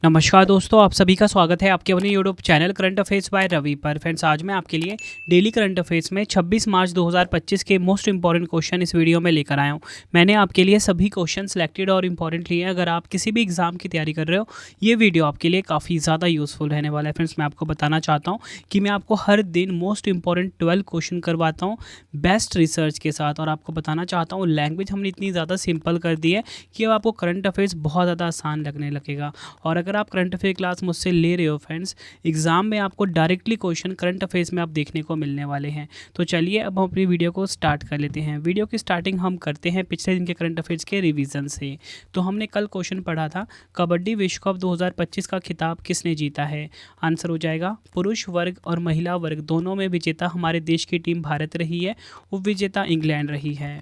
नमस्कार दोस्तों, आप सभी का स्वागत है आपके अपने YouTube channel current affairs by Ravi पर। फ्रेंड्स, आज मैं आपके लिए डेली करंट अफेयर्स में 26 मार्च 2025 के मोस्ट इंपॉर्टेंट क्वेश्चन इस वीडियो में लेकर आया हूं। मैंने आपके लिए सभी क्वेश्चन सेलेक्टेड और इंपॉर्टेंट लिए हैं। अगर आप किसी भी एग्जाम की तैयारी कर रहे हो, ये वीडियो आपके लिए काफ़ी ज़्यादा यूजफुल रहने वाला है। फ्रेंड्स, मैं आपको बताना चाहता हूँ कि मैं आपको हर दिन मोस्ट इंपॉर्टेंट 12 क्वेश्चन करवाता हूँ बेस्ट रिसर्च के साथ। और आपको बताना चाहता हूँ, लैंग्वेज हमने इतनी ज़्यादा सिंपल कर दी है कि अब आपको करंट अफेयर्स बहुत ज़्यादा आसान लगने लगेगा। और अगर आप करंट अफेयर क्लास मुझसे ले रहे हो फ्रेंड्स, एग्जाम में आपको डायरेक्टली क्वेश्चन करंट अफेयर्स में आप देखने को मिलने वाले हैं। तो चलिए अब हम अपनी वीडियो को स्टार्ट कर लेते हैं। वीडियो की स्टार्टिंग हम करते हैं पिछले दिन के करंट अफेयर्स के रिवीजन से। तो हमने कल क्वेश्चन पढ़ा था, कबड्डी विश्व कप 2025 का खिताब किसने जीता है। आंसर हो जाएगा पुरुष वर्ग और महिला वर्ग दोनों में विजेता हमारे देश की टीम भारत रही है, उपविजेता इंग्लैंड रही है।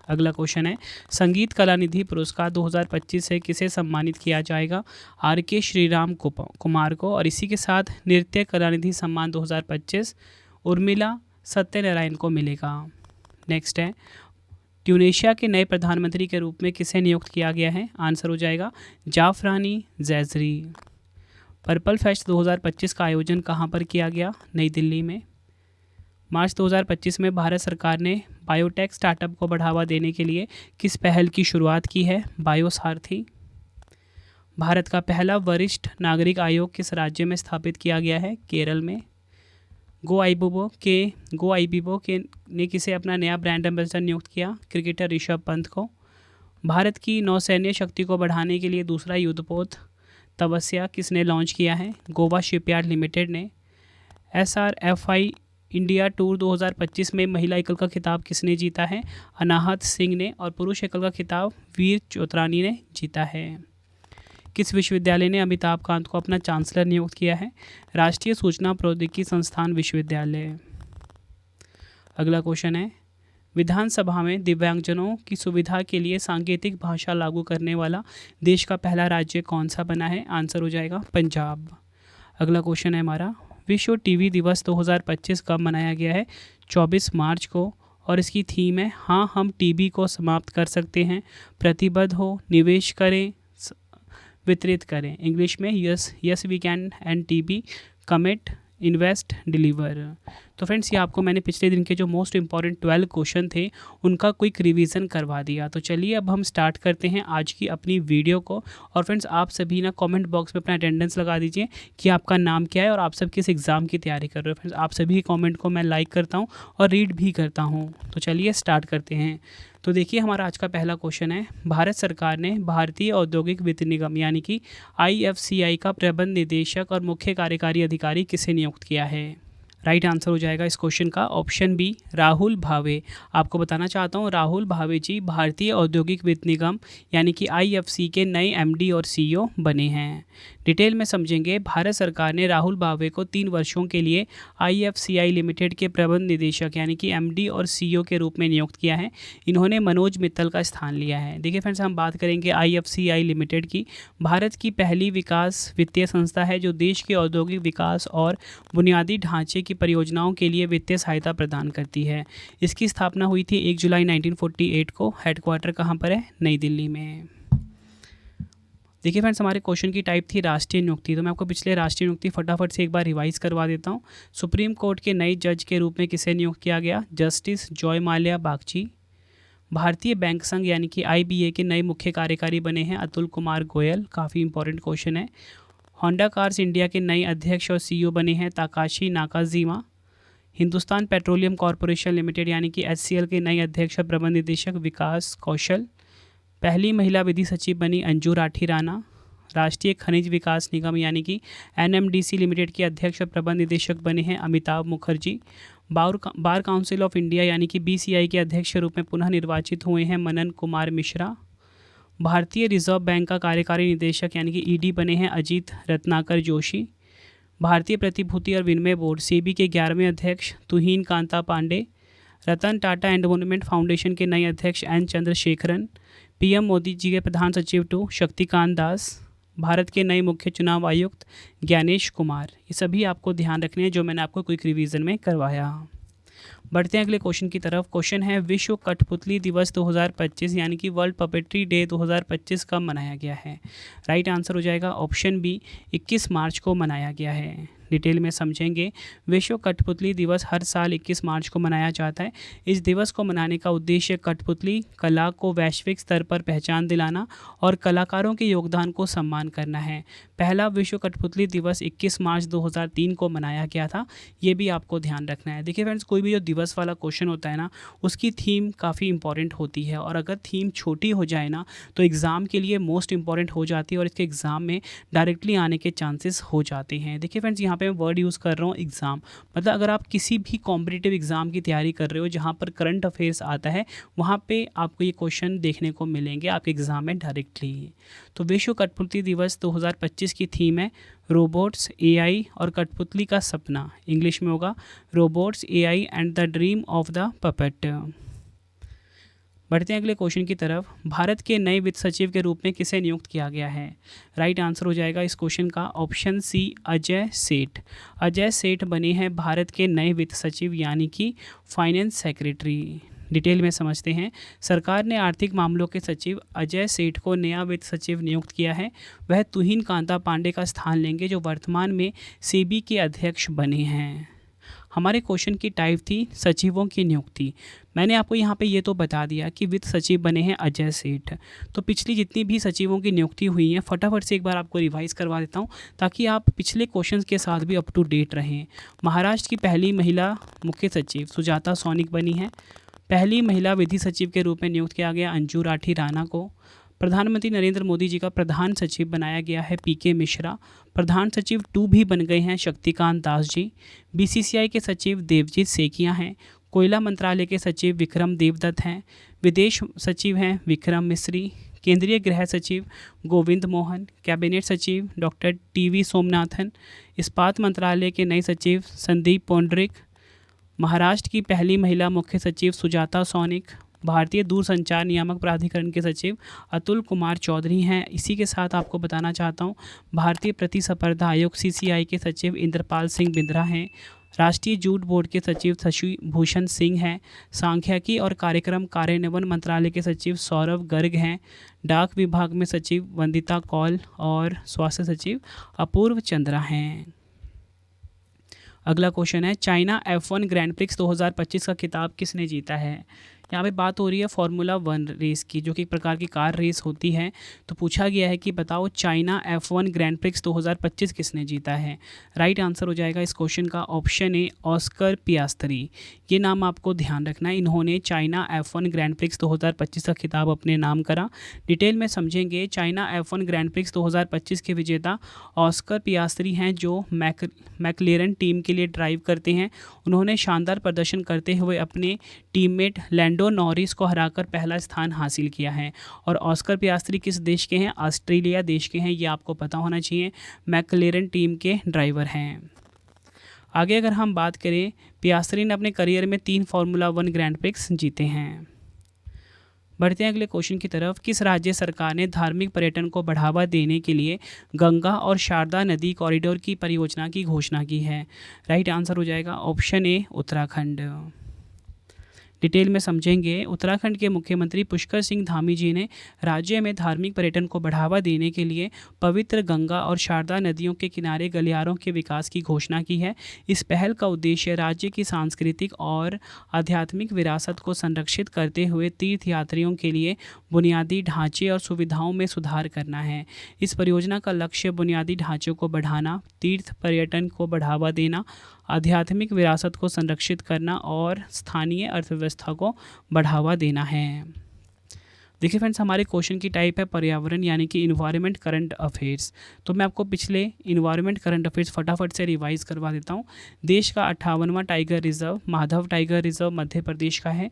अगला क्वेश्चन है, संगीत कलानिधि पुरस्कार 2025 से किसे सम्मानित किया जाएगा। आर के श्रीराम कुमार को। और इसी के साथ नृत्य कलानिधि सम्मान 2025 उर्मिला सत्यनारायण को मिलेगा। नेक्स्ट है, ट्यूनीशिया के नए प्रधानमंत्री के रूप में किसे नियुक्त किया गया है। आंसर हो जाएगा जाफरानी जैजरी। पर्पल फेस्ट 2025 का आयोजन कहाँ पर किया गया। नई दिल्ली में। मार्च 2025 में भारत सरकार ने बायोटेक स्टार्टअप को बढ़ावा देने के लिए किस पहल की शुरुआत की है। बायोसारथी। भारत का पहला वरिष्ठ नागरिक आयोग किस राज्य में स्थापित किया गया है। केरल में। गो आईबीबो के ने किसे अपना नया ब्रांड एम्बेसडर नियुक्त किया। क्रिकेटर ऋषभ पंत को। भारत की नौसैन्य शक्ति को बढ़ाने के लिए दूसरा युद्धपोत तपस्या किसने लॉन्च किया है। गोवा शिपयार्ड लिमिटेड ने। SRFI इंडिया टूर 2025 में महिला एकल का खिताब किसने जीता है। अनाहत सिंह ने। और पुरुष एकल का खिताब वीर चोत्रानी ने जीता है। किस विश्वविद्यालय ने अमिताभ कांत को अपना चांसलर नियुक्त किया है। राष्ट्रीय सूचना प्रौद्योगिकी संस्थान विश्वविद्यालय। अगला क्वेश्चन है, विधानसभा में दिव्यांगजनों की सुविधा के लिए सांकेतिक भाषा लागू करने वाला देश का पहला राज्य कौन सा बना है। आंसर हो जाएगा पंजाब। अगला क्वेश्चन है हमारा, विश्व टीबी दिवस 2025 कब मनाया गया है। 24 मार्च को। और इसकी थीम है, हाँ हम टीबी को समाप्त कर सकते हैं, प्रतिबद्ध हो, निवेश करें, वितरित करें। इंग्लिश में yes we can and TB, commit, invest, deliver. तो फ्रेंड्स, ये आपको मैंने पिछले दिन के जो मोस्ट इंपॉर्टेंट 12 क्वेश्चन थे उनका क्विक रिवीजन करवा दिया। तो चलिए अब हम स्टार्ट करते हैं आज की अपनी वीडियो को। और फ्रेंड्स, आप सभी ना कमेंट बॉक्स में अपना अटेंडेंस लगा दीजिए कि आपका नाम क्या है और आप सब किस एग्ज़ाम की तैयारी कर रहे हो। फ्रेंड्स, आप सभी कमेंट को मैं लाइक करता हूँ और रीड भी करता हूँ। तो चलिए स्टार्ट करते हैं। तो देखिए, हमारा आज का पहला क्वेश्चन है, भारत सरकार ने भारतीय औद्योगिक वित्त निगम यानी कि IFCI का प्रबंध निदेशक और मुख्य कार्यकारी अधिकारी किसे नियुक्त किया है। राइट आंसर हो जाएगा इस क्वेश्चन का ऑप्शन बी, राहुल भावे। आपको बताना चाहता हूँ, राहुल भावे जी भारतीय औद्योगिक वित्त निगम यानी कि IFC के नए MD और CEO बने हैं। डिटेल में समझेंगे, भारत सरकार ने राहुल भावे को 3 वर्षों के लिए IFCI लिमिटेड के प्रबंध निदेशक यानी कि MD और CEO के रूप में नियुक्त किया है। इन्होंने मनोज मित्तल का स्थान लिया है। देखिए फ्रेंड्स, हम बात करेंगे IFCI लिमिटेड की। भारत की पहली विकास वित्तीय संस्था है जो देश के औद्योगिक विकास और बुनियादी ढांचे की परियोजनाओं के लिए वित्तीय सहायता प्रदान करती है। इसकी स्थापना हुई थी 1 जुलाई 1948 को। हेडक्वार्टर कहाँ पर है। नई दिल्ली में। देखिए फ्रेंड्स, हमारे क्वेश्चन की टाइप थी राष्ट्रीय नियुक्ति। तो मैं आपको पिछले राष्ट्रीय नियुक्ति फटाफट से एक बार रिवाइज करवा देता हूँ। सुप्रीम कोर्ट के नए जज के रूप में किसे नियुक्त किया गया। Justice Joy Mallya Bagchi. भारतीय बैंक संघ यानी कि IBA के नए मुख्य कार्यकारी बने हैं अतुल कुमार गोयल। काफ़ी इंपॉर्टेंट क्वेश्चन है। होंडा कार्स इंडिया के नए अध्यक्ष और CEO बने हैं Takashi नाकाजीमा। Hindustan petroleum corporation limited यानी कि HCL के नए अध्यक्ष और प्रबंध निदेशक विकास कौशल। पहली महिला विधि सचिव बनी अंजू राठी राणा। राष्ट्रीय खनिज विकास निगम यानी कि NMDC लिमिटेड के अध्यक्ष और प्रबंध निदेशक बने हैं Amitabh Mukherjee. Bar council of India यानी कि BCI के अध्यक्ष के रूप में पुनः निर्वाचित हुए हैं मनन कुमार मिश्रा। भारतीय रिजर्व बैंक का कार्यकारी निदेशक यानी कि ED बने हैं अजीत रत्नाकर जोशी। भारतीय प्रतिभूति और विनिमय बोर्ड SEBI के 11वें अध्यक्ष तुहिन कांता पांडे। रतन टाटा एंडोवमेंट फाउंडेशन के नए अध्यक्ष N चंद्रशेखरन। PM मोदी जी के प्रधान सचिव 2 शक्तिकांत दास। भारत के नए मुख्य चुनाव आयुक्त ज्ञानेश कुमार। ये सभी आपको ध्यान रखने हैं जो मैंने आपको क्विक रिवीजन में करवाया। बढ़ते हैं अगले क्वेश्चन की तरफ। क्वेश्चन है विश्व कठपुतली दिवस 2025 यानी कि वर्ल्ड पपेट्री डे 2025 कब मनाया गया है? राइट आंसर हो जाएगा ऑप्शन बी, 21 मार्च को मनाया गया है। डिटेल में समझेंगे। विश्व कठपुतली दिवस हर साल 21 मार्च को मनाया जाता है। इस दिवस को मनाने का उद्देश्य कठपुतली कला को वैश्विक स्तर पर पहचान दिलाना और कलाकारों के योगदान को सम्मान करना है। पहला विश्व कठपुतली दिवस 21 मार्च 2003 को मनाया गया था। ये भी आपको ध्यान रखना है। देखिए फ्रेंड्स, कोई भी जो दिवस वाला क्वेश्चन होता है ना, उसकी थीम काफ़ी इंपॉर्टेंट होती है, और अगर थीम छोटी हो जाए ना तो एग्ज़ाम के लिए मोस्ट इंपॉर्टेंट हो जाती है और इसके एग्ज़ाम में डायरेक्टली आने के चांसेस हो जाते हैं। देखिए फ्रेंड्स, यहाँ पे मैं वर्ड यूज़ कर रहा हूँ एग्ज़ाम, मतलब अगर आप किसी भी कॉम्पिटिटिव एग्ज़ाम की तैयारी कर रहे हो जहाँ पर करंट अफेयर्स आता है, वहाँ पे आपको ये क्वेश्चन देखने को मिलेंगे आपके एग्ज़ाम में डायरेक्टली। तो विश्व कठपुतली दिवस 2025 की थीम है रोबोट्स, एआई और कठपुतली का सपना। इंग्लिश में होगा robots, AI and the dream of the puppet. बढ़ते हैं अगले क्वेश्चन की तरफ। भारत के नए वित्त सचिव के रूप में किसे नियुक्त किया गया है? राइट आंसर हो जाएगा इस क्वेश्चन का ऑप्शन सी, अजय सेठ। अजय सेठ बने हैं भारत के नए वित्त सचिव यानी कि फाइनेंस सेक्रेटरी। डिटेल में समझते हैं। सरकार ने आर्थिक मामलों के सचिव अजय सेठ को नया वित्त सचिव नियुक्त किया है। वह तुहिन कांता पांडे का स्थान लेंगे जो वर्तमान में सेबी के अध्यक्ष बने हैं। हमारे क्वेश्चन की टाइप थी सचिवों की नियुक्ति। मैंने आपको यहाँ पे ये तो बता दिया कि वित्त सचिव बने हैं अजय सेठ। तो पिछली जितनी भी सचिवों की नियुक्ति हुई है फटाफट से एक बार आपको रिवाइज़ करवा देता हूँ ताकि आप पिछले क्वेश्चंस के साथ भी अप टू डेट रहें। महाराष्ट्र की पहली महिला मुख्य सचिव सुजाता सोनिक बनी है। पहली महिला विधि सचिव के रूप में नियुक्त किया गया अंजू राठी राणा को। प्रधानमंत्री नरेंद्र मोदी जी का प्रधान सचिव बनाया गया है पीके मिश्रा। प्रधान सचिव 2 भी बन गए हैं शक्तिकांत दास जी। बीसीसीआई के सचिव देवजीत सेकिया हैं। कोयला मंत्रालय के सचिव विक्रम देवदत्त हैं। विदेश सचिव हैं विक्रम मिश्री। केंद्रीय गृह सचिव गोविंद मोहन। कैबिनेट सचिव डॉक्टर टीवी सोमनाथन। इस्पात मंत्रालय के नए सचिव संदीप पौंडरिक। महाराष्ट्र की पहली महिला मुख्य सचिव सुजाता सोनिक। भारतीय दूरसंचार नियामक प्राधिकरण के सचिव अतुल कुमार चौधरी हैं। इसी के साथ आपको बताना चाहता हूँ भारतीय प्रतिस्पर्धा आयोग सीसीआई के सचिव इंद्रपाल सिंह बिंद्रा हैं। राष्ट्रीय जूट बोर्ड के सचिव शशि भूषण सिंह हैं। सांख्यिकी और कार्यक्रम कार्यान्वयन मंत्रालय के सचिव सौरभ गर्ग हैं। डाक विभाग में सचिव वंदिता कौल और स्वास्थ्य सचिव अपूर्व चंद्रा हैं। अगला क्वेश्चन है चाइना F1 ग्रैंड प्रिक्स 2025 का खिताब किसने जीता है? यहाँ पे बात हो रही है फार्मूला 1 रेस की, जो कि एक प्रकार की कार रेस होती है। तो पूछा गया है कि बताओ चाइना F1 ग्रैंड प्रिक्स 2025 किसने जीता है? राइट आंसर हो जाएगा इस क्वेश्चन का ऑप्शन ए, ऑस्कर पियास्त्री। ये नाम आपको ध्यान रखना है। इन्होंने चाइना F1 ग्रैंड प्रिक्स 2025 का खिताब अपने नाम करा। डिटेल में समझेंगे। चाइना F1 ग्रैंड प्रिक्स 2025 के विजेता ऑस्कर पियास्त्री हैं जो मैकलेरन टीम के लिए ड्राइव करते हैं। उन्होंने शानदार प्रदर्शन करते हुए अपने टीममेट लैंडो नॉरिस को हराकर पहला स्थान हासिल किया है। और ऑस्कर पियास्त्री किस देश के हैं? ऑस्ट्रेलिया देश के हैं। ये आपको पता होना चाहिए। मैकलेरन टीम के ड्राइवर हैं। आगे अगर हम बात करें, पियास्त्री ने अपने करियर में 3 फार्मूला 1 ग्रैंड प्रिक्स जीते हैं। बढ़ते हैं अगले क्वेश्चन की तरफ। किस राज्य सरकार ने धार्मिक पर्यटन को बढ़ावा देने के लिए गंगा और शारदा नदी कॉरिडोर की परियोजना की घोषणा की है? राइट आंसर हो जाएगा ऑप्शन ए, उत्तराखंड। डिटेल में समझेंगे। उत्तराखंड के मुख्यमंत्री पुष्कर सिंह धामी जी ने राज्य में धार्मिक पर्यटन को बढ़ावा देने के लिए पवित्र गंगा और शारदा नदियों के किनारे गलियारों के विकास की घोषणा की है। इस पहल का उद्देश्य राज्य की सांस्कृतिक और आध्यात्मिक विरासत को संरक्षित करते हुए तीर्थयात्रियों के लिए बुनियादी ढांचे और सुविधाओं में सुधार करना है। इस परियोजना का लक्ष्य बुनियादी ढांचों को बढ़ाना, तीर्थ पर्यटन को बढ़ावा देना, आध्यात्मिक विरासत को संरक्षित करना और स्थानीय अर्थव्यवस्था को बढ़ावा देना है। देखिए फ्रेंड्स, हमारे क्वेश्चन की टाइप है पर्यावरण यानी कि इन्वायरमेंट करंट अफेयर्स। तो मैं आपको पिछले इन्वायरमेंट करंट अफेयर्स फटाफट से रिवाइज करवा देता हूँ। देश का 58वां tiger reserve Madhav tiger reserve Madhya Pradesh का है।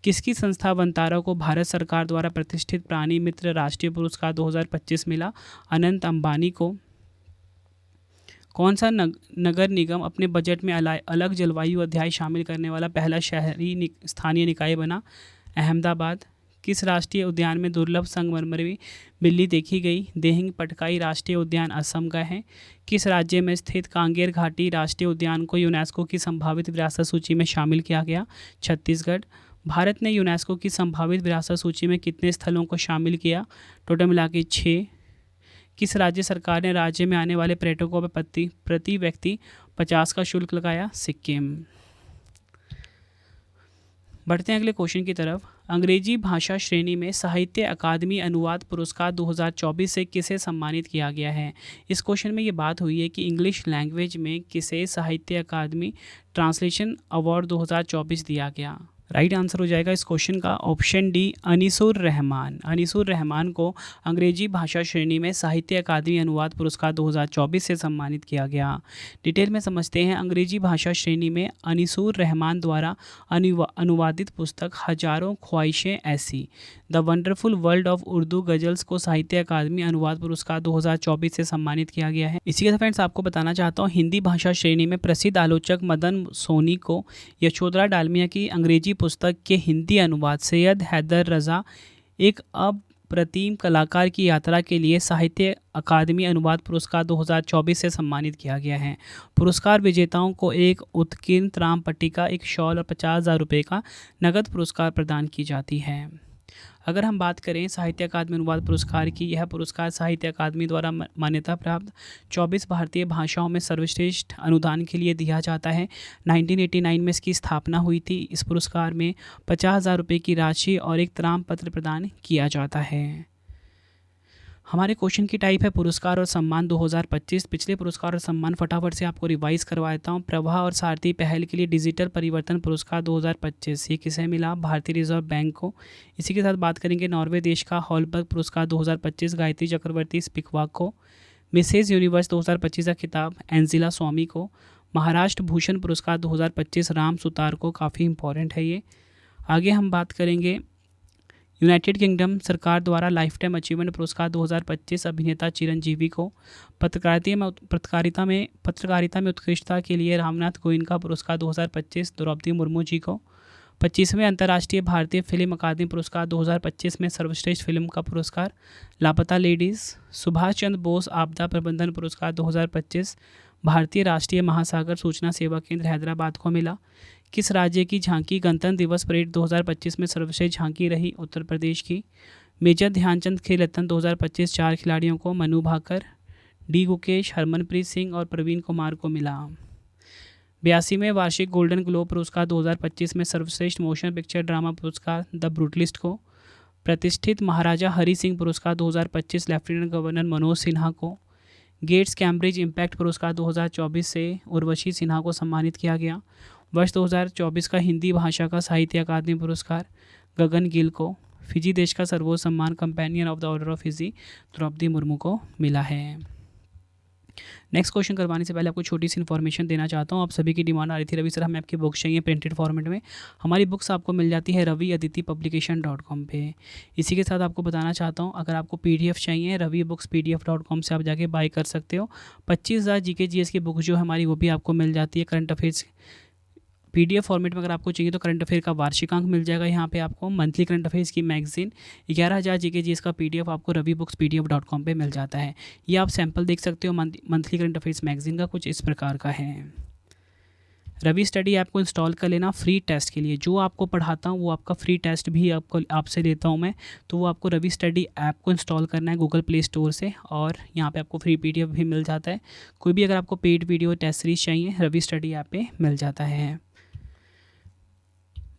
किसकी संस्था वनतारा को भारत सरकार द्वारा प्रतिष्ठित प्राणी मित्र राष्ट्रीय पुरस्कार 2025 मिला? अनंत अंबानी को। कौन सा नगर निगम अपने बजट में अलग जलवायु अध्याय शामिल करने वाला पहला शहरी स्थानीय निकाय बना? अहमदाबाद। किस राष्ट्रीय उद्यान में दुर्लभ संगमरमरी बिल्ली देखी गई? देहिंग पटकाई राष्ट्रीय उद्यान असम का है। किस राज्य में स्थित कांगेर घाटी राष्ट्रीय उद्यान को यूनेस्को की संभावित विरासत सूची में शामिल किया गया? छत्तीसगढ़। भारत ने यूनेस्को की संभावित विरासत सूची में कितने स्थलों को शामिल किया? टोटल मिला के 6। किस राज्य सरकार ने राज्य में आने वाले पर्यटकों पर प्रति व्यक्ति 50 का शुल्क लगाया? सिक्किम। बढ़ते हैं अगले क्वेश्चन की तरफ। अंग्रेजी भाषा श्रेणी में साहित्य अकादमी अनुवाद पुरस्कार 2024 से किसे सम्मानित किया गया है? इस क्वेश्चन में ये बात हुई है कि इंग्लिश लैंग्वेज में किसे साहित्य अकादमी ट्रांसलेशन अवार्ड 2024 दिया गया? राइट आंसर हो जाएगा इस क्वेश्चन का ऑप्शन डी, अनीसुर रहमान। अनीसुर रहमान को अंग्रेजी भाषा श्रेणी में साहित्य अकादमी अनुवाद पुरस्कार 2024 से सम्मानित किया गया। डिटेल में समझते हैं। अंग्रेजी भाषा श्रेणी में अनीसुर रहमान द्वारा अनुवादित पुस्तक हजारों ख्वाहिशें ऐसी, the wonderful world of Urdu ghazals को साहित्य अकादमी अनुवाद पुरस्कार 2024 से सम्मानित किया गया है। इसी के साथ फ्रेंड्स आपको बताना चाहता हूँ, हिंदी भाषा श्रेणी में प्रसिद्ध आलोचक मदन सोनी को यशोधरा डालमिया की अंग्रेजी पुस्तक के हिंदी अनुवाद सैयद हैदर रजा एक अप्रतिम कलाकार की यात्रा के लिए साहित्य अकादमी अनुवाद पुरस्कार 2024 से सम्मानित किया गया है। पुरस्कार विजेताओं को एक उत्कीर्ण त्राम पट्टिका, एक शॉल और 50,000 रुपये का नगद पुरस्कार प्रदान की जाती है। अगर हम बात करें साहित्य अकादमी अनुवाद पुरस्कार की, यह पुरस्कार साहित्य अकादमी द्वारा मान्यता प्राप्त 24 भारतीय भाषाओं में सर्वश्रेष्ठ अनुदान के लिए दिया जाता है। 1989 में इसकी स्थापना हुई थी। इस पुरस्कार में 50,000 रुपये की राशि और एक त्राम पत्र प्रदान किया जाता है। हमारे क्वेश्चन की टाइप है पुरस्कार और सम्मान 2025। पिछले पुरस्कार और सम्मान फटाफट से आपको रिवाइज करवा देता हूँ। प्रभा और सारथी पहल के लिए डिजिटल परिवर्तन पुरस्कार 2025, ये किसे मिला? भारतीय रिजर्व बैंक को। इसी के साथ बात करेंगे नॉर्वे देश का हॉलबर्ग पुरस्कार 2025 गायत्री चक्रवर्ती स्पिकवाक को। मिसेज यूनिवर्स 2025 का खिताब एंजिला स्वामी को। महाराष्ट्र भूषण पुरस्कार 2025 राम सुतार को, काफ़ी इंपॉर्टेंट है ये। आगे हम बात करेंगे यूनाइटेड किंगडम सरकार द्वारा लाइफ टाइम अचीवमेंट पुरस्कार 2025 अभिनेता चिरंजीवी को। पत्रकारिता में उत्कृष्टता के लिए रामनाथ गोयनका पुरस्कार 2025 द्रौपदी मुर्मू जी को। 25वें अंतर्राष्ट्रीय भारतीय फिल्म अकादमी पुरस्कार 2025 में सर्वश्रेष्ठ फिल्म का पुरस्कार लापता लेडीज़। सुभाष चंद्र बोस आपदा प्रबंधन पुरस्कार 2025 भारतीय राष्ट्रीय महासागर सूचना सेवा केंद्र हैदराबाद को मिला। किस राज्य की झांकी गणतंत्र दिवस परेड 2025 में सर्वश्रेष्ठ झांकी रही? उत्तर प्रदेश की। मेजर ध्यानचंद खेल रत्न 2025 4 खिलाड़ियों को मनु भाकर, डी गुकेश, हरमनप्रीत सिंह और प्रवीण कुमार को मिला। 82वें वार्षिक गोल्डन ग्लोब पुरस्कार 2025 में सर्वश्रेष्ठ मोशन पिक्चर ड्रामा पुरस्कार द ब्रूटलिस्ट को। प्रतिष्ठित महाराजा हरि सिंह पुरस्कार 2025 लेफ्टिनेंट गवर्नर मनोज सिन्हा को। गेट्स कैम्ब्रिज इम्पैक्ट पुरस्कार 2024 से उर्वशी सिन्हा को सम्मानित किया गया। वर्ष 2024 का हिंदी भाषा का साहित्य अकादमी पुरस्कार गगन गिल को। फिजी देश का सर्वोच्च सम्मान companion of the order of Fiji Droupadi Murmu को मिला है। नेक्स्ट क्वेश्चन करवाने से पहले आपको छोटी सी इन्फॉर्मेशन देना चाहता हूँ। आप सभी की डिमांड आ रही थी, रवि सर हमें आपकी बुक्स चाहिए प्रिंटेड फॉर्मेट में। हमारी बुक्स आपको मिल जाती है रवि अदिति publication.com पे। इसी के साथ आपको बताना चाहता हूँ, अगर आपको PDF चाहिए रवि बुक्स PDF.com से आप जाके बाय कर सकते हो। 25,000 GK GS की बुक जो है हमारी वो भी आपको मिल जाती है। करंट अफेयर्स PDF फॉर्मेट में अगर आपको चाहिए तो करंट अफेयर का वार्षिकांक मिल जाएगा यहाँ पे आपको। मंथली करंट अफेयर्स की मैगजीन 11,000 GK GS का PDF आपको रवि बुक्स PDF.com पे मिल जाता है। ये आप सैंपल देख सकते हो मंथली करंट अफेयर्स मैगजीन का, कुछ इस प्रकार का है। रवि स्टडी ऐप को इंस्टॉल कर लेना फ्री टेस्ट के लिए। जो आपको पढ़ाता हूँ वो आपका फ्री टेस्ट भी आपसे लेता हूँ मैं, तो वो आपको रवि स्टडी ऐप को इंस्टॉल करना है गूगल प्ले स्टोर से, और यहाँ पे आपको फ्री PDF भी मिल जाता है। कोई भी अगर आपको पेड वीडियो टेस्ट सीरीज चाहिए रवि स्टडी ऐप पे मिल जाता है।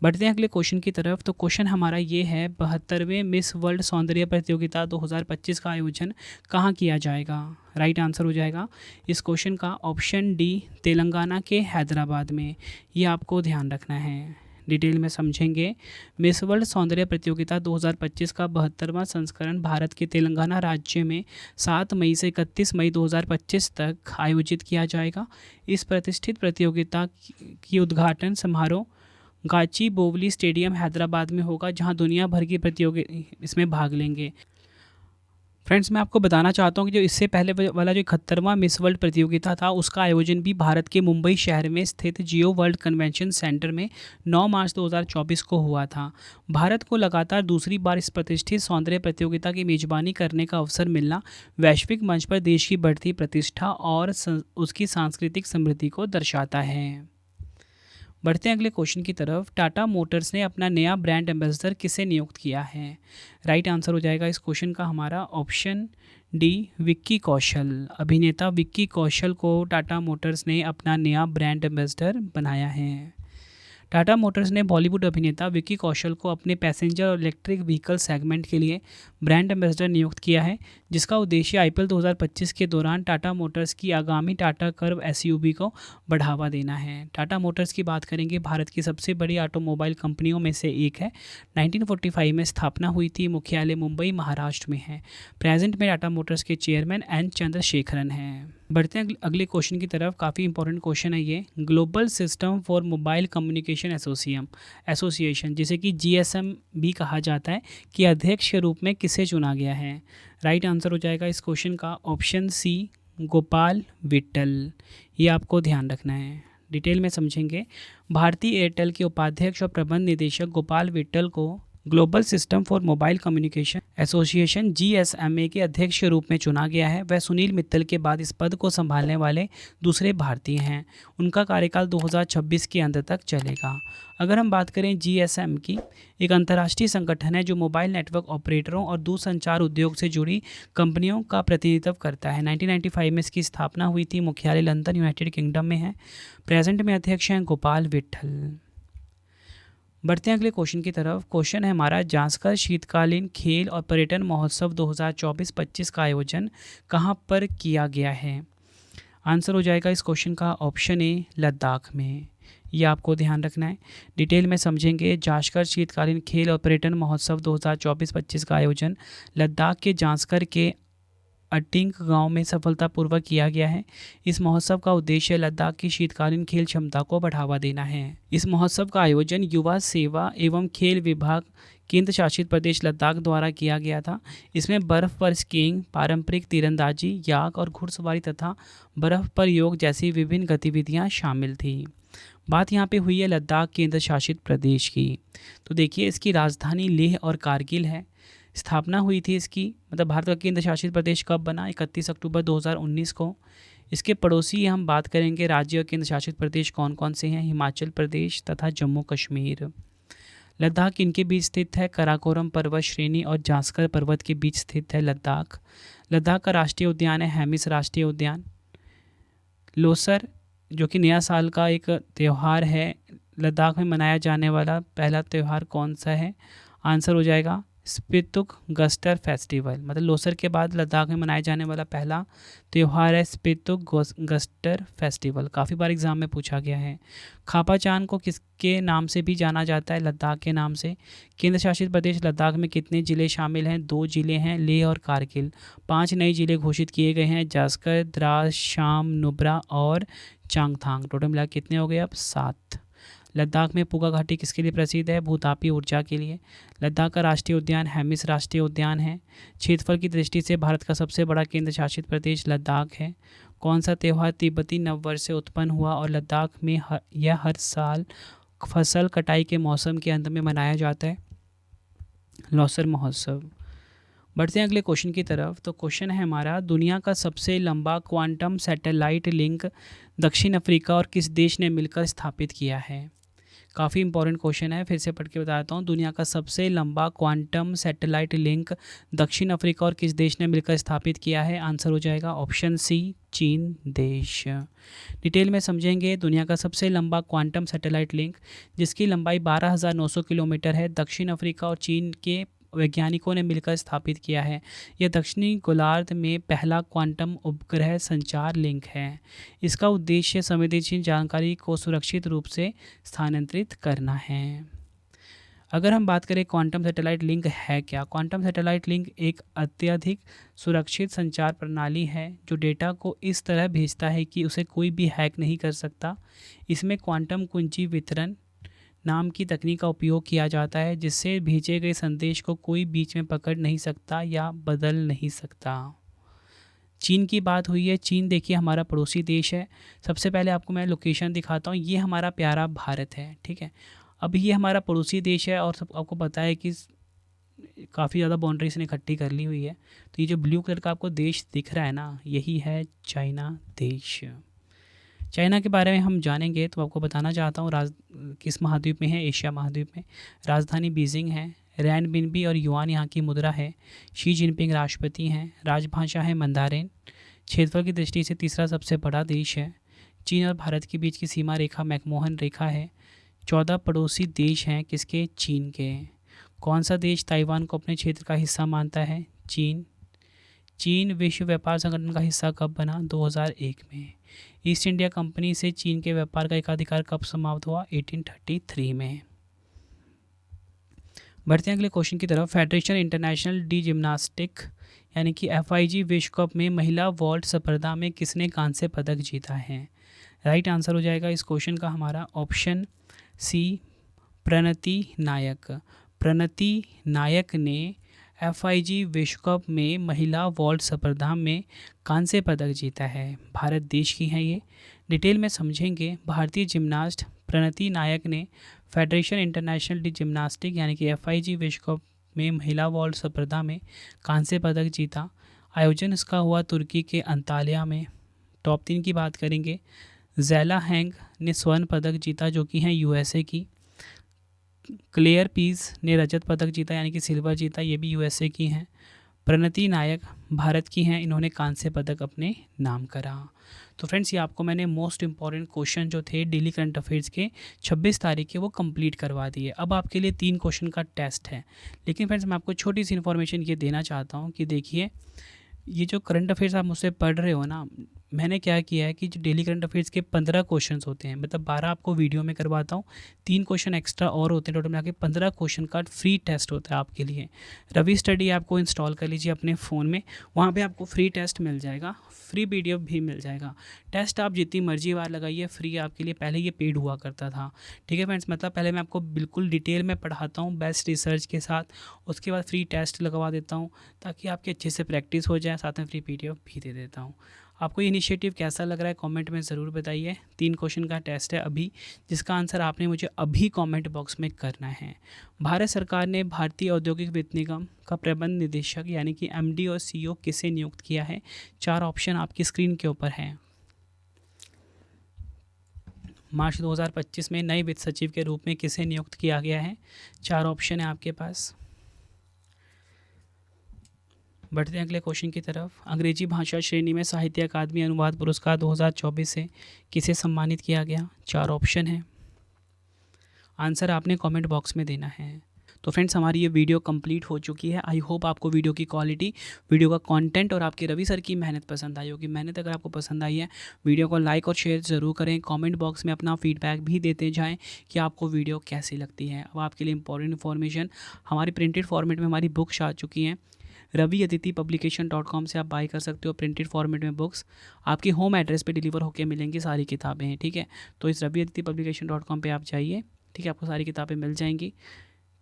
बढ़ते हैं अगले क्वेश्चन की तरफ। तो क्वेश्चन हमारा ये है, 72वें मिस वर्ल्ड सौंदर्य प्रतियोगिता 2025 का आयोजन कहाँ किया जाएगा? राइट आंसर हो जाएगा इस क्वेश्चन का ऑप्शन डी, तेलंगाना के हैदराबाद में। ये आपको ध्यान रखना है। डिटेल में समझेंगे। मिस वर्ल्ड सौंदर्य प्रतियोगिता 2025 का 72वां संस्करण भारत के तेलंगाना राज्य में 7 मई से 31 मई 2025 तक आयोजित किया जाएगा। इस प्रतिष्ठित प्रतियोगिता की उद्घाटन समारोह गाची बोवली स्टेडियम हैदराबाद में होगा, जहां दुनिया भर की प्रतियोगी इसमें भाग लेंगे। फ्रेंड्स, मैं आपको बताना चाहता हूँ कि जो इससे पहले वाला जो 71वां मिस वर्ल्ड प्रतियोगिता था, उसका आयोजन भी भारत के मुंबई शहर में स्थित जियो वर्ल्ड कन्वेंशन सेंटर में 9 मार्च 2024 को हुआ था। भारत को लगातार दूसरी बार इस प्रतिष्ठित सौंदर्य प्रतियोगिता की मेजबानी करने का अवसर मिलना वैश्विक मंच पर देश की बढ़ती प्रतिष्ठा और उसकी सांस्कृतिक समृद्धि को दर्शाता है। बढ़ते हैं अगले क्वेश्चन की तरफ। टाटा मोटर्स ने अपना नया ब्रांड एम्बेसडर किसे नियुक्त किया है? राइट आंसर हो जाएगा इस क्वेश्चन का हमारा ऑप्शन डी, विक्की कौशल। अभिनेता विक्की कौशल को टाटा मोटर्स ने अपना नया ब्रांड एम्बेसडर बनाया है। टाटा मोटर्स ने बॉलीवुड अभिनेता विक्की कौशल को अपने पैसेंजर और इलेक्ट्रिक व्हीकल सेगमेंट के लिए ब्रांड एम्बेसडर नियुक्त किया है, जिसका उद्देश्य आईपीएल 2025 के दौरान टाटा मोटर्स की आगामी टाटा कर्व एसयूवी को बढ़ावा देना है। टाटा मोटर्स की बात करेंगे, भारत की सबसे बड़ी ऑटोमोबाइल कंपनियों में से एक है। 1945 में स्थापना हुई थी, मुख्यालय मुंबई महाराष्ट्र में है। प्रेजेंट में टाटा मोटर्स के चेयरमैन एन चंद्रशेखरन हैं। बढ़ते हैं अगले क्वेश्चन की तरफ। काफ़ी इंपॉर्टेंट क्वेश्चन है ये। Global system for mobile communication association, जिसे कि जीएसएम भी कहा जाता है, कि अध्यक्ष के रूप में किसे चुना गया है? राइट आंसर हो जाएगा इस क्वेश्चन का ऑप्शन सी, गोपाल विट्ठल। ये आपको ध्यान रखना है, डिटेल में समझेंगे। भारतीय एयरटेल के उपाध्यक्ष और प्रबंध निदेशक गोपाल विट्ठल को global system for mobile communication association GSMA के अध्यक्ष के रूप में चुना गया है। वह सुनील मित्तल के बाद इस पद को संभालने वाले दूसरे भारतीय हैं। उनका कार्यकाल 2026 के अंत तक चलेगा। अगर हम बात करें जीएसएम की, एक अंतर्राष्ट्रीय संगठन है जो मोबाइल नेटवर्क ऑपरेटरों और दूरसंचार उद्योग से जुड़ी कंपनियों का प्रतिनिधित्व करता है। 1995 में इसकी स्थापना हुई थी, मुख्यालय लंदन यूनाइटेड किंगडम में है। प्रेजेंट में अध्यक्ष हैं गोपाल विट्ठल। बढ़ते हैं अगले क्वेश्चन की तरफ। क्वेश्चन है हमारा, जांस्कर शीतकालीन खेल और पर्यटन महोत्सव 2024-25 का आयोजन कहां पर किया गया है? आंसर हो जाएगा इस क्वेश्चन का ऑप्शन ए, लद्दाख में। ये आपको ध्यान रखना है, डिटेल में समझेंगे। जांस्कर शीतकालीन खेल और पर्यटन महोत्सव 2024-25 का आयोजन लद्दाख के जांस्कर के अटिंग गांव में सफलतापूर्वक किया गया है। इस महोत्सव का उद्देश्य लद्दाख की शीतकालीन खेल क्षमता को बढ़ावा देना है। इस महोत्सव का आयोजन युवा सेवा एवं खेल विभाग, केंद्र शासित प्रदेश लद्दाख द्वारा किया गया था। इसमें बर्फ़ पर स्कीइंग, पारंपरिक तीरंदाजी, याक और घुड़सवारी तथा बर्फ़ पर योग जैसी विभिन्न गतिविधियां शामिल थी। बात यहाँ पे हुई है लद्दाख केंद्र शासित प्रदेश की। तो देखिए, इसकी राजधानी लेह और कारगिल है। स्थापना हुई थी इसकी, मतलब भारत का केंद्र शासित प्रदेश कब बना? 31 अक्टूबर 2019 को। इसके पड़ोसी हम बात करेंगे राज्य और केंद्र शासित प्रदेश कौन कौन से हैं? हिमाचल प्रदेश तथा जम्मू कश्मीर। लद्दाख इनके बीच स्थित है। कराकोरम पर्वत श्रेणी और जांस्कर पर्वत के बीच स्थित है लद्दाख। लद्दाख का राष्ट्रीय उद्यान है हैमिस राष्ट्रीय उद्यान। लोसर, जो कि नया साल का एक त्यौहार है, लद्दाख में मनाया जाने वाला पहला त्यौहार कौन सा है? आंसर हो जाएगा स्पितुक गस्टर फेस्टिवल। मतलब लोसर के बाद लद्दाख में मनाया जाने वाला पहला त्यौहार है स्पितुक गस्टर फेस्टिवल। काफ़ी बार एग्जाम में पूछा गया है। खापाचान को किसके नाम से भी जाना जाता है? लद्दाख के नाम से। केंद्र शासित प्रदेश लद्दाख में कितने ज़िले शामिल हैं? 2 ज़िले हैं, लेह और कारगिल। 5 नए ज़िले घोषित किए गए हैं, जास्कर, द्रास, शाम, नुब्रा और चांगथांग। टोटल मिला कितने हो गए अब? 7। लद्दाख में पुगा घाटी किसके लिए प्रसिद्ध है? भूतापी ऊर्जा के लिए। लद्दाख का राष्ट्रीय उद्यान हैमिस राष्ट्रीय उद्यान है। क्षेत्रफल की दृष्टि से भारत का सबसे बड़ा केंद्र शासित प्रदेश लद्दाख है। कौन सा त्यौहार तिब्बती नववर्ष से उत्पन्न हुआ और लद्दाख में यह हर साल फसल कटाई के मौसम के अंत में मनाया जाता है? लोसर महोत्सव। बढ़ते हैं अगले क्वेश्चन की तरफ। तो क्वेश्चन है हमारा, दुनिया का सबसे लंबा क्वांटम सैटेलाइट लिंक दक्षिण अफ्रीका और किस देश ने मिलकर स्थापित किया है? काफ़ी इंपॉर्टेंट क्वेश्चन है, फिर से पढ़ के बताता हूँ। दुनिया का सबसे लंबा क्वांटम सैटेलाइट लिंक दक्षिण अफ्रीका और किस देश ने मिलकर स्थापित किया है? आंसर हो जाएगा ऑप्शन सी, चीन देश। डिटेल में समझेंगे। दुनिया का सबसे लंबा क्वांटम सैटेलाइट लिंक, जिसकी लंबाई 12,900 किलोमीटर है, दक्षिण अफ्रीका और चीन के वैज्ञानिकों ने मिलकर स्थापित किया है। यह दक्षिणी गोलार्ध में पहला क्वांटम उपग्रह संचार लिंक है। इसका उद्देश्य संवेदनशील जानकारी को सुरक्षित रूप से स्थानांतरित करना है। अगर हम बात करें क्वांटम सैटेलाइट लिंक है क्या? क्वांटम सैटेलाइट लिंक एक अत्यधिक सुरक्षित संचार प्रणाली है जो डेटा को इस तरह भेजता है कि उसे कोई भी हैक नहीं कर सकता। इसमें क्वांटम कुंजी वितरण नाम की तकनीक का उपयोग किया जाता है जिससे भेजे गए संदेश को कोई बीच में पकड़ नहीं सकता या बदल नहीं सकता। चीन की बात हुई है। चीन देखिए हमारा पड़ोसी देश है। सबसे पहले आपको मैं लोकेशन दिखाता हूँ। ये हमारा प्यारा भारत है, ठीक है। अब ये हमारा पड़ोसी देश है और सब आपको पता है कि काफ़ी ज़्यादा बाउंड्रीज ने इकट्ठी कर ली हुई है। तो ये जो ब्लू कलर का आपको देश दिख रहा है ना, यही है चाइना देश। चाइना के बारे में हम जानेंगे तो आपको बताना चाहता हूँ किस महाद्वीप में है, एशिया महाद्वीप में। राजधानी बीजिंग है। रैनबिनबी और युआन यहाँ की मुद्रा है। शी जिनपिंग राष्ट्रपति हैं। राजभाषा है मंदारिन। क्षेत्रफल की दृष्टि से तीसरा सबसे बड़ा देश है। चीन और भारत के बीच की सीमा रेखा मैकमोहन रेखा है। 14 पड़ोसी देश हैं किसके, चीन के। कौन सा देश ताइवान को अपने क्षेत्र का हिस्सा मानता है, चीन। चीन विश्व व्यापार संगठन का हिस्सा कब बना, 2001 में। ईस्ट इंडिया कंपनी से चीन के व्यापार का एकाधिकार कब समाप्त हुआ, 1833 में। बढ़ते हैं अगले क्वेश्चन की तरफ। फेडरेशन इंटरनेशनल डी जिम्नास्टिक यानी कि FIG विश्व कप में महिला वॉल्ट स्पर्धा में किसने कांस्य पदक जीता है। राइट आंसर हो जाएगा इस क्वेश्चन का हमारा ऑप्शन सी, प्रणति नायक। प्रणति नायक ने FIG विश्व कप में महिला वॉल्ट स्पर्धा में कांस्य पदक जीता है। भारत देश की हैं ये। डिटेल में समझेंगे। भारतीय जिम्नास्ट प्रणति नायक ने फेडरेशन इंटरनेशनल डी जिम्नास्टिक यानी कि FIG विश्व कप में महिला वॉल्ट स्पर्धा में कांस्य पदक जीता। आयोजन इसका हुआ तुर्की के अंताल्या में। टॉप 3 की बात करेंगे। ज़ैला हैंग ने स्वर्ण पदक जीता जो कि हैं USA की। क्लेयर पीस ने रजत पदक जीता यानी कि सिल्वर जीता, ये भी USA की हैं। प्रणति नायक भारत की हैं, इन्होंने कांस्य पदक अपने नाम करा। तो फ्रेंड्स ये आपको मैंने मोस्ट इंपॉर्टेंट क्वेश्चन जो थे डेली करंट अफेयर्स के 26 तारीख के वो कंप्लीट करवा दिए। अब आपके लिए 3 क्वेश्चन का टेस्ट है। लेकिन फ्रेंड्स मैं आपको छोटी सी इन्फॉर्मेशन ये देना चाहता हूँ कि देखिए ये जो करंट अफेयर्स आप मुझसे पढ़ रहे हो ना, मैंने क्या किया है कि जो डेली करंट अफेयर्स के 15 क्वेश्चंस होते हैं, मतलब 12 आपको वीडियो में करवाता हूँ, 3 क्वेश्चन एक्स्ट्रा और होते हैं, टोटल मिला के 15 क्वेश्चन का फ्री टेस्ट होता है आपके लिए। रवि स्टडी आपको इंस्टॉल कर लीजिए अपने फ़ोन में, वहाँ पे आपको फ्री टेस्ट मिल जाएगा, फ्री PDF भी मिल जाएगा। टेस्ट आप जितनी मर्जी बार लगाइए, फ्री आपके लिए। पहले ये पेड हुआ करता था, ठीक है फ्रेंड्स। मतलब पहले मैं आपको बिल्कुल डिटेल में पढ़ाता हूँ बेस्ट रिसर्च के साथ, उसके बाद फ्री टेस्ट लगवा देता हूँ ताकि आपकी अच्छे से प्रैक्टिस हो जाए, साथ में फ्री PDF भी दे देता हूँ। आपको ये इनिशिएटिव कैसा लग रहा है कमेंट में ज़रूर बताइए। 3 क्वेश्चन का टेस्ट है अभी, जिसका आंसर आपने मुझे अभी कमेंट बॉक्स में करना है। भारत सरकार ने भारतीय औद्योगिक वित्त निगम का प्रबंध निदेशक यानी कि MD और CEO किसे नियुक्त किया है। 4 ऑप्शन आपकी स्क्रीन के ऊपर हैं। मार्च 2025 में नए वित्त सचिव के रूप में किसे नियुक्त किया गया है। 4 ऑप्शन है आपके पास। बढ़ते हैं अगले क्वेश्चन की तरफ। अंग्रेजी भाषा श्रेणी में साहित्य अकादमी अनुवाद पुरस्कार 2024 से किसे सम्मानित किया गया। 4 ऑप्शन है, आंसर आपने कमेंट बॉक्स में देना है। तो फ्रेंड्स हमारी ये वीडियो कंप्लीट हो चुकी है। आई होप आपको वीडियो की क्वालिटी, वीडियो का कंटेंट और आपके रवि सर की मेहनत पसंद आई होगी। मेहनत अगर आपको पसंद आई है, वीडियो को लाइक और शेयर ज़रूर करें। कमेंट बॉक्स में अपना फीडबैक भी देते जाएं कि आपको वीडियो कैसी लगती है। अब आपके लिए इंपॉर्टेंट इन्फॉर्मेशन, हमारी प्रिंटेड फॉर्मेट में हमारी बुक्स आ चुकी हैं। raviaditipublication.com से आप बाई कर सकते हो प्रिंटेड फॉर्मेट में बुक्स। आपकी होम एड्रेस पे डिलीवर होकर मिलेंगी सारी किताबें हैं, ठीक है। तो इस raviaditipublication.com पे आप जाइए, ठीक है, आपको सारी किताबें मिल जाएंगी,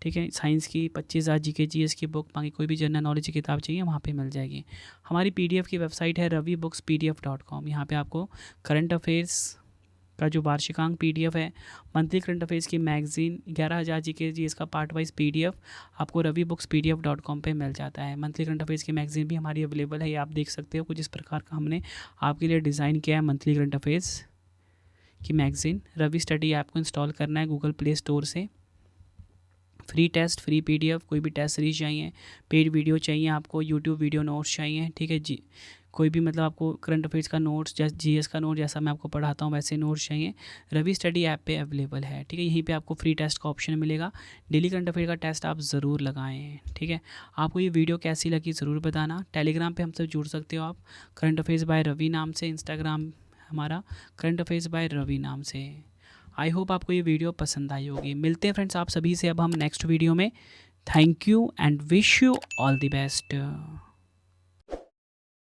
ठीक है। साइंस की 25,000 GK GS की बुक, बाकी कोई भी जनरल नॉलेज की किताब चाहिए वहाँ पे मिल जाएगी। हमारी PDF की वेबसाइट है ravibookspdf.com। यहाँ पे आपको करंट अफेयर्स का जो वार्षिकांक PDF है, मंथली करंट अफेयर्स की मैगजीन 11,000 GK GS का पार्ट वाइज PDF आपको ravibookspdf.com पे मिल जाता है। मंथली करंट अफेयर्स की मैगजीन भी हमारी अवेलेबल है, ये आप देख सकते हो। कुछ इस प्रकार का हमने आपके लिए डिज़ाइन किया है मंथली करंट अफेयर्स की मैगजीन। रवि स्टडी ऐप को इंस्टॉल करना है गूगल प्ले स्टोर से। फ्री टेस्ट, फ्री PDF, कोई भी टेस्ट सीरीज चाहिए, पेड वीडियो चाहिए आपको, यूट्यूब वीडियो नोट्स चाहिए, ठीक है जी। कोई भी मतलब आपको करंट अफेयर्स का नोट्स, जैसे GS का नोट जैसा मैं आपको पढ़ाता हूँ वैसे नोट्स चाहिए, रवि स्टडी ऐप पे अवेलेबल है, ठीक है। यहीं पे आपको फ्री टेस्ट का ऑप्शन मिलेगा। डेली करंट अफेयर का टेस्ट आप ज़रूर लगाएं, ठीक है। आपको ये वीडियो कैसी लगी ज़रूर बताना। टेलीग्राम पे हमसे जुड़ सकते हो आप, करंट अफेयर्स बाय रवि नाम से। इंस्टाग्राम हमारा करंट अफेयर्स बाय रवि नाम से। आई होप आपको ये वीडियो पसंद आई होगी। मिलते हैं फ्रेंड्स आप सभी से अब हम नेक्स्ट वीडियो में। Thank you and wish you all the best.